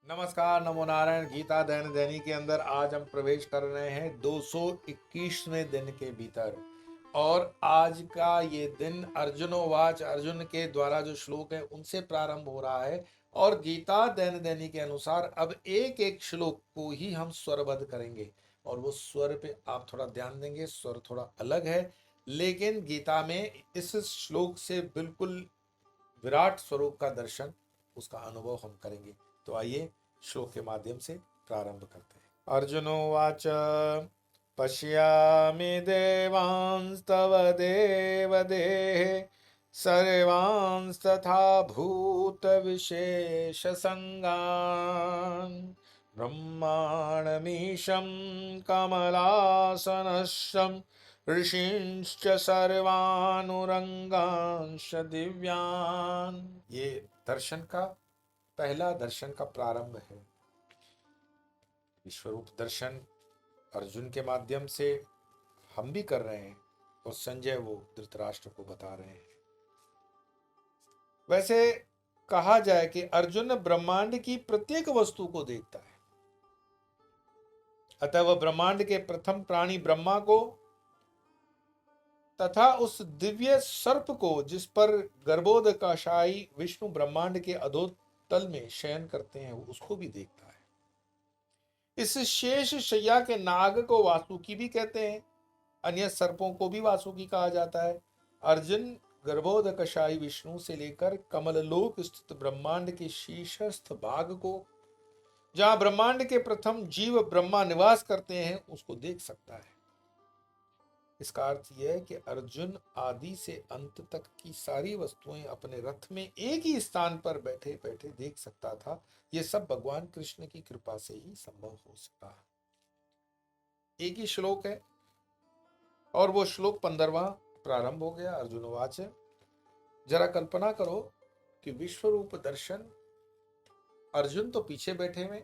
नमस्कार, नमो नारायण। गीता दैनिक दैनिक के अंदर आज हम प्रवेश कर रहे हैं 221वें दिन के भीतर। और आज का ये दिन अर्जुनोवाच, अर्जुन के द्वारा जो श्लोक है उनसे प्रारंभ हो रहा है। और गीता दैनिक दैनिक के अनुसार अब एक एक श्लोक को ही हम स्वरबद्ध करेंगे। और वो स्वर पे आप थोड़ा ध्यान देंगे, स्वर थोड़ा अलग है, लेकिन गीता में इस श्लोक से बिल्कुल विराट स्वरूप का दर्शन, उसका अनुभव हम करेंगे। तो आइए श्लोक के माध्यम से प्रारंभ करते हैं। अर्जुनोवाच पश्यामि देवांस्तव देवदेहे सर्वांस्तथा भूतविशेषसङ्गान् ब्रह्माणमीशं कमलासनस्य ऋषींश्च सर्वानुरंगांश दिव्यान्। ये दर्शन का पहला दर्शन का प्रारंभ है। विश्वरूप दर्शन अर्जुन के माध्यम से हम भी कर रहे हैं और संजय वो धृतराष्ट्र को बता रहे हैं। वैसे कहा जाए कि अर्जुन ब्रह्मांड की प्रत्येक वस्तु को देखता है, अतः वह ब्रह्मांड के प्रथम प्राणी ब्रह्मा को तथा उस दिव्य सर्प को जिस पर गर्भोदकाशायी विष्णु ब्रह्मांड के अधोतल में शयन करते हैं, उसको भी देखता है। इस शेष शैया के नाग को वासुकी भी कहते हैं, अन्य सर्पों को भी वासुकी कहा जाता है। अर्जुन गर्भोदकशायी विष्णु से लेकर कमललोक स्थित ब्रह्मांड के शीर्षस्थ भाग को, जहां ब्रह्मांड के प्रथम जीव ब्रह्मा निवास करते हैं, उसको देख सकता है। इसका अर्थ यह है कि अर्जुन आदि से अंत तक की सारी वस्तुएं अपने रथ में एक ही स्थान पर बैठे बैठे देख सकता था। यह सब भगवान कृष्ण की कृपा से ही संभव हो सका। एक ही श्लोक है और वो श्लोक 15वां प्रारंभ हो गया। अर्जुनवाच, जरा कल्पना करो कि विश्वरूप दर्शन, अर्जुन तो पीछे बैठे हुए,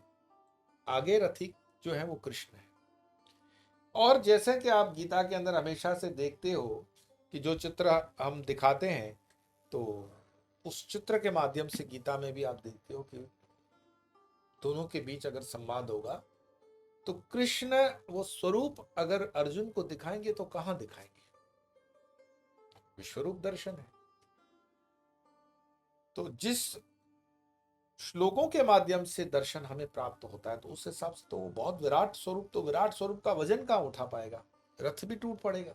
आगे रथिक जो है वो कृष्ण है। और जैसे कि आप गीता के अंदर हमेशा से देखते हो कि जो चित्र हम दिखाते हैं, तो उस चित्र के माध्यम से गीता में भी आप देखते हो कि दोनों के बीच अगर संवाद होगा तो कृष्ण वो स्वरूप अगर अर्जुन को दिखाएंगे तो कहां दिखाएंगे? विश्वरूप दर्शन है। तो जिस श्लोकों के माध्यम से दर्शन हमें प्राप्त होता है, तो उस हिसाब से तो वो बहुत विराट स्वरूप, तो विराट स्वरूप का वजन कहां उठा पाएगा? रथ भी टूट पड़ेगा।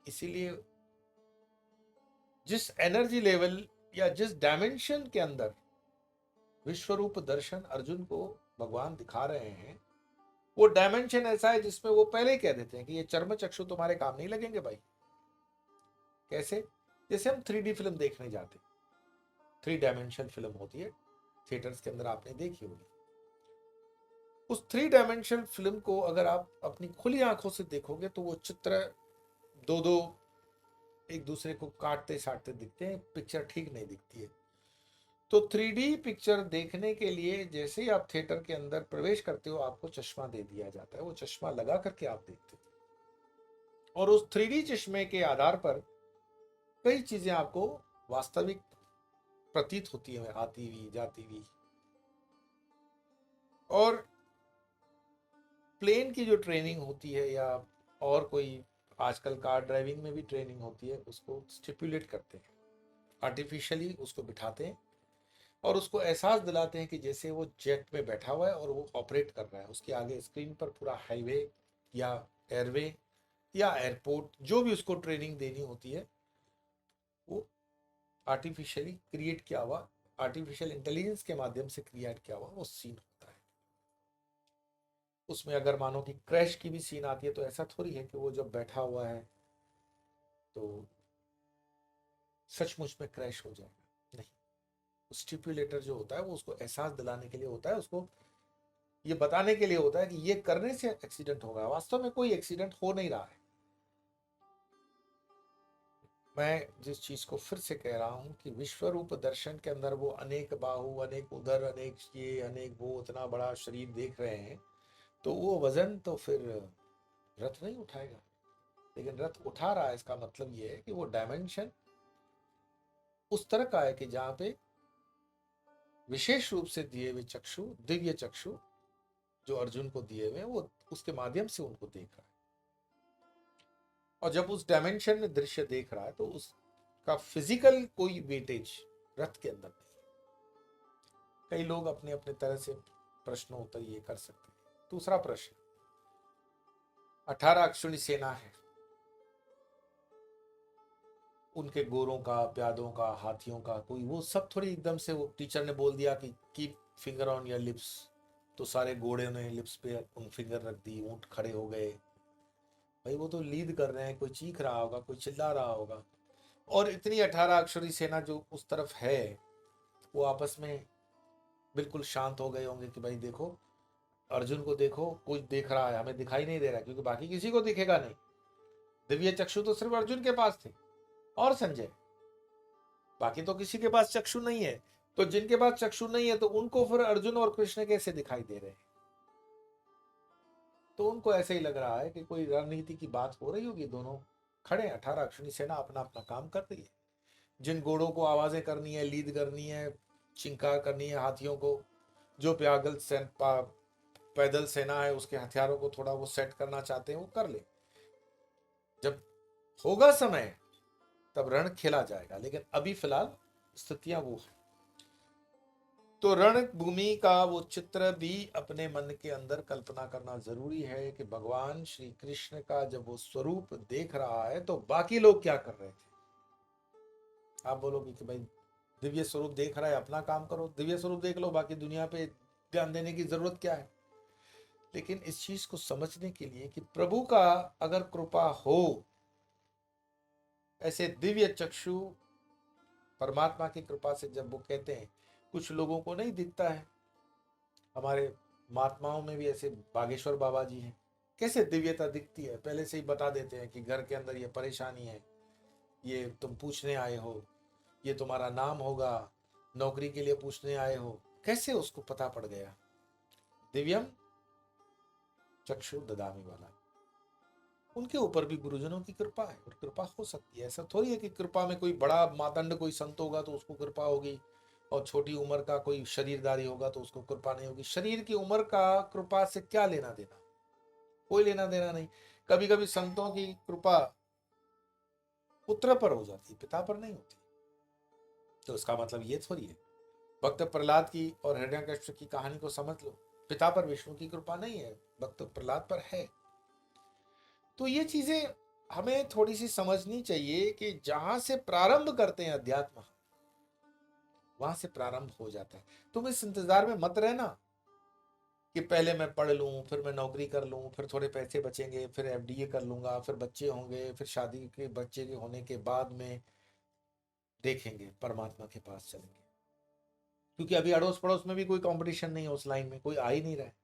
इसीलिए जिस एनर्जी लेवल या जिस डायमेंशन के अंदर विश्वरूप दर्शन अर्जुन को भगवान दिखा रहे हैं, वो डायमेंशन ऐसा है जिसमें वो पहले ही कह देते हैं कि ये चर्म चक्षु तुम्हारे काम नहीं लगेंगे भाई। कैसे? जैसे हम 3D फिल्म देखने जाते, 3 डायमेंशन फिल्म होती है, थिएटर्स के अंदर आपने देखी होगी। उस 3 डायमेंशन फिल्म को अगर आप अपनी खुली आंखों से देखोगे तो वो चित्र दो दो एक दूसरे को काटते साटते दिखते हैं, पिक्चर ठीक नहीं दिखती है। तो 3D पिक्चर देखने के लिए जैसे ही आप थिएटर के अंदर प्रवेश करते हो, आपको चश्मा दे दिया जाता है। वो चश्मा लगा करके आप देखते हो और उस 3D चश्मे के आधार पर कई चीजें आपको वास्तविक प्रतीत होती है, आती हुई जाती हुई। और प्लेन की जो ट्रेनिंग होती है या और कोई आजकल कार ड्राइविंग में भी ट्रेनिंग होती है, उसको स्टिपुलेट करते हैं, आर्टिफिशियली उसको बिठाते हैं और उसको एहसास दिलाते हैं कि जैसे वो जेट में बैठा हुआ है और वो ऑपरेट कर रहा है। उसके आगे स्क्रीन पर पूरा हाईवे या एयरवे या एयरपोर्ट, जो भी उसको ट्रेनिंग देनी होती है, वो आर्टिफिशियली क्रिएट किया हुआ, आर्टिफिशियल इंटेलिजेंस के माध्यम से क्रिएट किया हुआ वो सीन होता है। उसमें अगर मानो कि क्रैश की भी सीन आती है, तो ऐसा थोड़ी है कि वो जब बैठा हुआ है तो सचमुच में क्रैश हो जाएगा। नहीं, स्टिपुलेटर जो होता है वो उसको एहसास दिलाने के लिए होता है, उसको ये बताने के लिए होता है कि ये करने से एक्सीडेंट होगा। वास्तव में कोई एक्सीडेंट हो नहीं रहा है। मैं जिस चीज को फिर से कह रहा हूं कि विश्व रूप दर्शन के अंदर वो अनेक बाहु, अनेक उधर, अनेक ये, अनेक वो, इतना बड़ा शरीर देख रहे हैं, तो वो वजन तो फिर रथ नहीं उठाएगा। लेकिन रथ उठा रहा है, इसका मतलब ये है कि वो डायमेंशन उस तरह का है कि जहां पे विशेष रूप से दिए हुए चक्षु, दिव्य चक्षु जो अर्जुन को दिए हुए, वो उसके माध्यम से उनको देख रहा है। और जब उस डायमेंशन में दृश्य देख रहा है तो उसका फिजिकल कोई वेटेज रथ के अंदर नहीं। कई लोग अपने अपने तरह से प्रश्नों उत्तर ये कर सकते हैं। दूसरा प्रश्न, 18 अक्षुणी सेना है, उनके गोरों का, प्यादों का, हाथियों का, कोई वो सब थोड़ी एकदम से वो टीचर ने बोल दिया कि keep finger on your lips, तो सारे घोड़े ने लिप्स पे उन फिंगर रख दी, ऊंट खड़े हो गए। भाई वो तो लीड कर रहे हैं, कोई चीख रहा होगा, कोई चिल्ला रहा होगा। और इतनी 18 अक्षरी सेना जो उस तरफ है, वो आपस में बिल्कुल शांत हो गए होंगे कि भाई देखो, अर्जुन को देखो, कुछ देख रहा है, हमें दिखाई नहीं दे रहा, क्योंकि बाकी किसी को दिखेगा नहीं। दिव्य चक्षु तो सिर्फ अर्जुन के पास थे और संजय, बाकी तो किसी के पास चक्षु नहीं है। तो जिनके पास चक्षु नहीं है तो उनको फिर अर्जुन और कृष्ण कैसे दिखाई दे रहे हैं? तो उनको ऐसे ही लग रहा है कि कोई रणनीति की बात हो रही होगी। दोनों खड़े, 18 अक्षनी सेना अपना अपना काम कर रही है। जिन घोड़ों को आवाजें करनी है, लीड करनी है, चिंकार करनी है, हाथियों को, जो पैदल सेना है उसके हथियारों को थोड़ा वो सेट करना चाहते हैं, वो कर ले। जब होगा समय तब रण खेला जाएगा, लेकिन अभी फिलहाल स्थितियां वो है। तो रणभूमि का वो चित्र भी अपने मन के अंदर कल्पना करना जरूरी है कि भगवान श्री कृष्ण का जब वो स्वरूप देख रहा है तो बाकी लोग क्या कर रहे थे। आप बोलोगे कि भाई दिव्य स्वरूप देख रहा है, अपना काम करो, दिव्य स्वरूप देख लो, बाकी दुनिया पे ध्यान देने की जरूरत क्या है। लेकिन इस चीज को समझने के लिए कि प्रभु का अगर कृपा हो, ऐसे दिव्य चक्षु परमात्मा की कृपा से जब वो कहते हैं, कुछ लोगों को नहीं दिखता है, हमारे महात्माओं में भी ऐसे बागेश्वर बाबा जी हैं, कैसे दिव्यता दिखती है, पहले से ही बता देते हैं कि घर के अंदर ये परेशानी है, ये तुम पूछने आए हो, ये तुम्हारा नाम होगा, नौकरी के लिए पूछने आए हो। कैसे उसको पता पड़ गया? दिव्यम चक्षु ददामी वाला, उनके ऊपर भी गुरुजनों की कृपा है और कृपा हो सकती है। ऐसा थोड़ी है कि कृपा में कोई बड़ा मातंड कोई संत होगा तो उसको कृपा होगी, और छोटी उम्र का कोई शरीरदारी होगा तो उसको कृपा नहीं होगी। शरीर की उम्र का कृपा से क्या लेना देना? कोई लेना देना नहीं। कभी कभी संतों की कृपा पुत्र पर हो जाती, पिता पर नहीं होती। तो इसका मतलब ये थोड़ी है। भक्त प्रहलाद की और हिरण्यकश्यप की कहानी को समझ लो, पिता पर विष्णु की कृपा नहीं है, भक्त प्रहलाद पर है। तो ये चीजें हमें थोड़ी सी समझनी चाहिए कि जहां से प्रारंभ करते हैं अध्यात्म, वहां से प्रारंभ हो जाता है। तुम इस इंतजार में मत रहना कि पहले मैं पढ़ लूं, फिर मैं नौकरी कर लूं, फिर थोड़े पैसे बचेंगे, फिर एफडीए कर लूंगा, फिर बच्चे होंगे, फिर शादी के बच्चे के होने के बाद में देखेंगे, परमात्मा के पास चलेंगे। क्योंकि अभी अड़ोस पड़ोस में भी कोई कंपटीशन नहीं है, उस लाइन में कोई आ ही नहीं रहा है।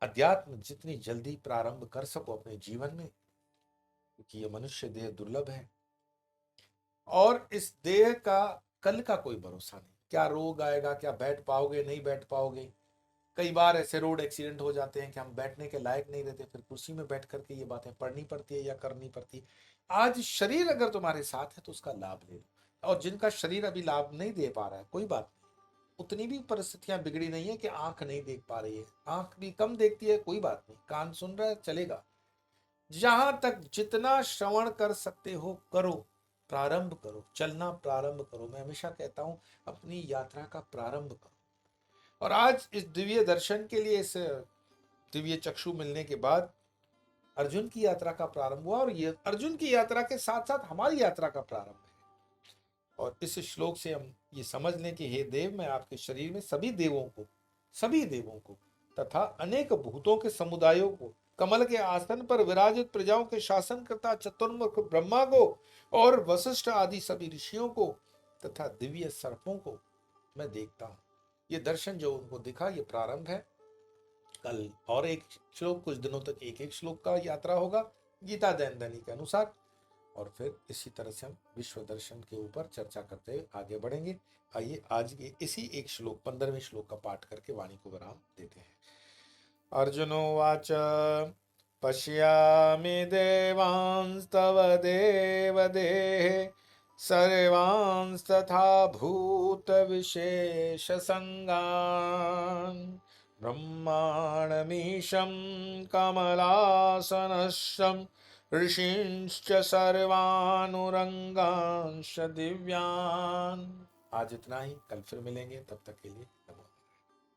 अध्यात्म जितनी जल्दी प्रारंभ कर सको अपने जीवन में, क्योंकि ये मनुष्य देह दुर्लभ है और इस देह का कल का कोई भरोसा नहीं। क्या रोग आएगा, क्या बैठ पाओगे, नहीं बैठ पाओगे। कई बार ऐसे रोड एक्सीडेंट हो जाते हैं कि हम बैठने के लायक नहीं रहते, फिर कुर्सी में बैठ करके ये बातें पढ़नी पड़ती है या करनी पड़ती है। आज शरीर अगर तुम्हारे साथ है तो उसका लाभ ले लो, और जिनका शरीर अभी लाभ नहीं दे पा रहा है, कोई बात नहीं, उतनी भी परिस्थितियां बिगड़ी नहीं है कि आंख नहीं देख पा रही है, आंख भी कम देखती है, कोई बात नहीं, कान सुन रहा है, चलेगा। जहां तक जितना श्रवण कर सकते हो करो, प्रारंभ करो, चलना प्रारंभ करो। मैं हमेशा कहता हूं अपनी यात्रा का प्रारंभ करो। और आज इस दिव्य दर्शन के लिए, इस दिव्य चक्षु मिलने के बाद अर्जुन की यात्रा का प्रारंभ हुआ, और ये अर्जुन की यात्रा के साथ साथ हमारी यात्रा का प्रारंभ है। और इस श्लोक से हम ये समझ लें कि हे देव, मैं आपके शरीर में सभी देवों को तथा अनेक भूतों के समुदायों को, कमल के आसन पर विराजित प्रजाओं के शासनकर्ता चतुर्मुख ब्रह्मा को, और वशिष्ठ आदि सभी ऋषियों को तथा दिव्य सर्पों को मैं देखता हूं। ये दर्शन जो उनको दिखा, ये प्रारंभ है। कल और एक श्लोक, कुछ दिनों तक एक एक श्लोक का यात्रा होगा गीता दैनंदिनी के अनुसार, और फिर इसी तरह से हम विश्व दर्शन के ऊपर चर्चा करते हुए आगे बढ़ेंगे। आइए आज के इसी एक श्लोक, 15वें श्लोक का पाठ करके वाणी को विराम देते हैं। अर्जुनोवाच पश्यामि देवांस्तव देवदेहे सर्वांस्तथा भूत विशेष संगान् ब्रह्माणमीशं कमलासनस्यं ऋषींश्च सर्वानुरंगांश दिव्यान्। आज इतना ही, कल फिर मिलेंगे, तब तक के लिए नमो।